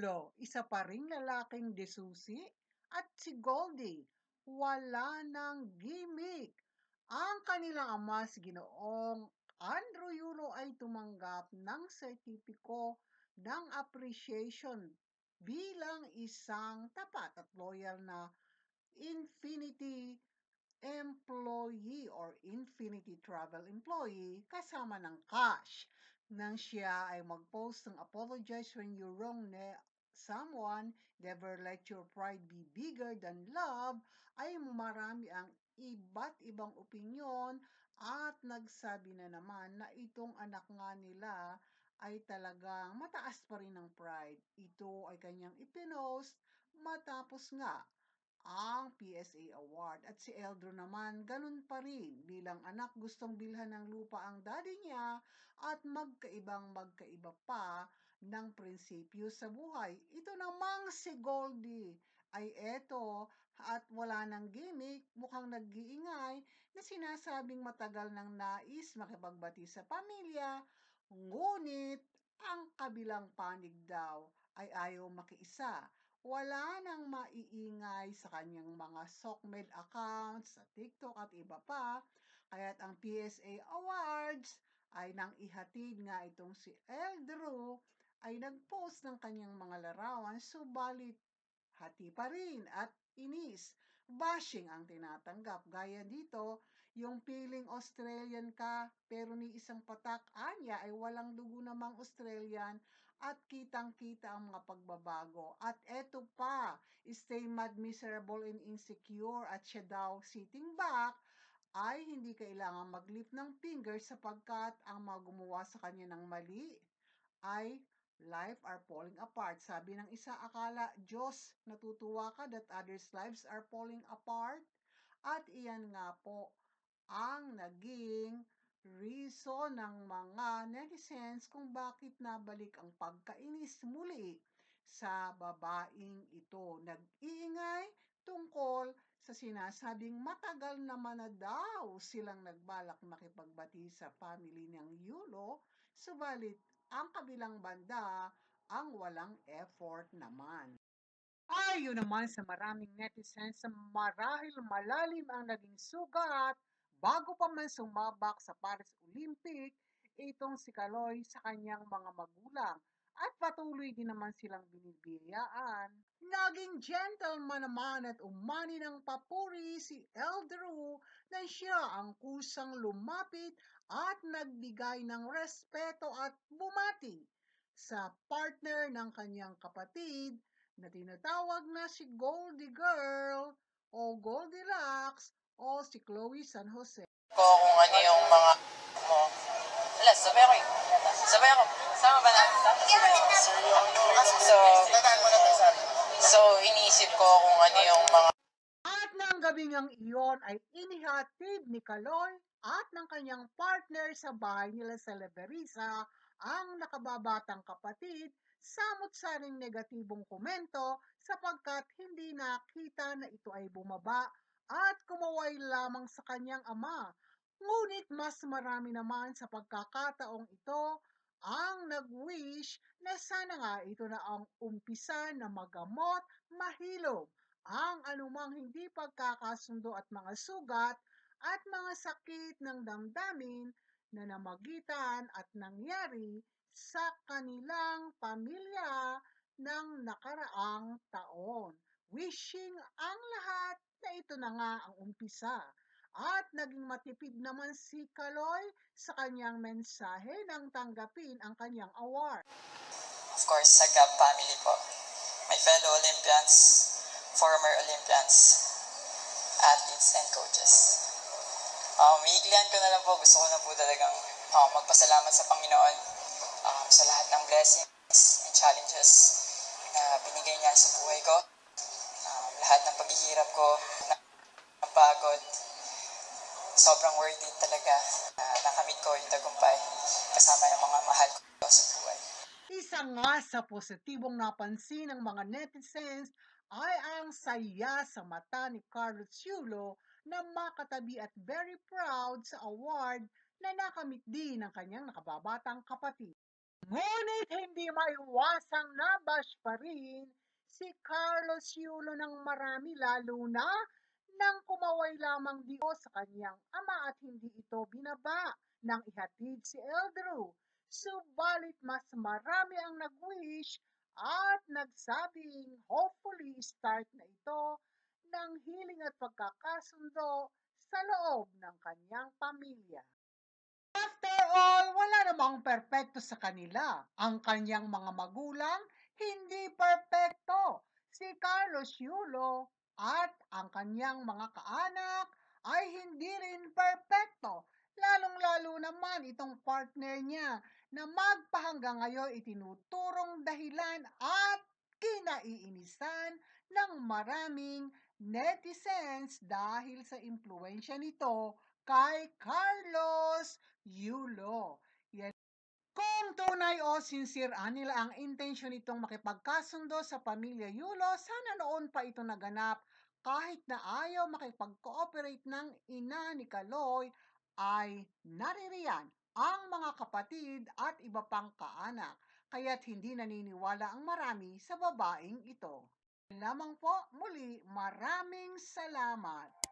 Yulo, isa pa ring lalaking desusi, at si Goldie, wala ng gimmick. Ang kanilang ama si Ginoong Andrew Yulo ay tumanggap ng sertipiko ng appreciation bilang isang tapat at loyal na Infinity employee or Infinity Travel employee kasama ng cash. Nang siya ay mag-post ng apologize when you wrong someone, never let your pride be bigger than love, ay marami ang iba't ibang opinyon at nagsabi na naman na itong anak nga nila ay talagang mataas pa rin ng pride. Ito ay kanyang ipinost matapos nga ang PSA Award. At si Eldro naman, ganun pa rin. Bilang anak, gustong bilhan ng lupa ang daddy niya at magkaiba pa ng prinsipyo sa buhay. Ito namang si Goldie ay eto at wala ng gimmick, mukhang nag-iingay na sinasabing matagal nang nais makipagbati sa pamilya, ngunit ang kabilang panig daw ay ayaw makiisa. Wala nang maiingay sa kanyang mga SOCMED accounts sa TikTok at iba pa, kaya't ang PSA Awards ay nang ihatid nga itong si Eldrew ay nag-post ng kanyang mga larawan, subalit hati pa rin at inis. Bashing ang tinatanggap. Gaya dito, yung feeling Australian ka pero ni isang patak anya ay walang dugo namang Australian at kitang-kita ang mga pagbabago. At eto pa, stay mad, miserable, and insecure at siya daw sitting back ay hindi kailangan mag-lift ng finger sapagkat ang mga gumawa sa kanya ng mali ay life are falling apart. Sabi ng isa, akala Diyos natutuwa ka that others' lives are falling apart. At iyan nga po ang naging reason ng mga netizens kung bakit nabalik ang pagkainis muli sa babaeng ito. Nag-iingay tungkol sa sinasabing matagal naman na daw silang nagbalak makipagbati sa family ng Yulo, subalit ang kabilang banda ang walang effort naman. Ayon naman sa maraming netizens, marahil malalim ang naging sugat bago pa man sumabak sa Paris Olympic itong si Kaloy sa kanyang mga magulang at patuloy din naman silang binibiyayaan. Naging gentleman naman at umani ng papuri si Eldrew na siya ang kusang lumapit at nagbigay ng respeto at bumati sa partner ng kanyang kapatid na tinatawag na si Goldie Girl o Goldilocks o si Chloe San Jose. Ko kung ano yung mga mo. Alas, sabay ako. Sabay ako. Sama ba natin? So, iniisip ko kung ano yung mga At ng gabing ang iyon ay inihatid ni Kaloy at ng kanyang partner sa bahay nila sa Leverisa ang nakababatang kapatid samot-saring negatibong komento sapagkat hindi nakita na ito ay bumaba at kumaway lamang sa kanyang ama. Ngunit mas marami naman sa pagkakataong ito ang nag-wish na sana nga ito na ang umpisa na magamot, mahilom ang anumang hindi pagkakasundo at mga sugat at mga sakit ng damdamin na namagitan at nangyari sa kanilang pamilya ng nakaraang taon. Wishing ang lahat na ito na nga ang umpisa. At naging matipid naman si Kaloy sa kanyang mensahe nang tanggapin ang kanyang award. of course, sa Gab family po. My fellow Olympians, former Olympians, athletes, and coaches. Iiklihan ko na lang po, gusto ko na po talagang magpasalamat sa Panginoon sa lahat ng blessings and challenges na binigay niya sa buhay ko. Lahat ng paghihirap ko, ng pagod, sobrang worth it talaga. Nakamit ko yung tagumpay kasama yung mga mahal ko sa buhay. Isa nga sa positibong napansin ng mga netizens ay ang saya sa mata ni Carlos Yulo na makatabi at very proud sa award na nakamit din ng kanyang nakababatang kapatid. Ngunit hindi maiwasang nabash pa rin si Carlos Yulo ng marami lalo na nang kumaway lamang dito sa kanyang ama at hindi ito binaba nang ihatid si Eldrew. Subalit mas marami ang nag-wish at nagsabing hopefully start na ito ng hiling at pagkakasundo sa loob ng kanyang pamilya. After all, wala namang perpekto sa kanila. Ang kanyang mga magulang, hindi perpekto. Si Carlos Yulo at ang kanyang mga kaanak ay hindi rin perpekto. Lalong-lalo naman itong partner niya na magpahanggang ngayon itinuturong dahilan at kinaiinisan ng maraming netizens dahil sa impluensya nito kay Carlos Yulo. Yan. Kung tunay o sincere nila ang intensyon nitong makipagkasundo sa pamilya Yulo, sana noon pa ito naganap kahit na ayaw makipag-cooperate ng ina ni Kaloy ay naririyan ang mga kapatid at iba pang kaanak, kaya't hindi naniniwala ang marami sa babaeng ito. Lamang po muli, maraming salamat.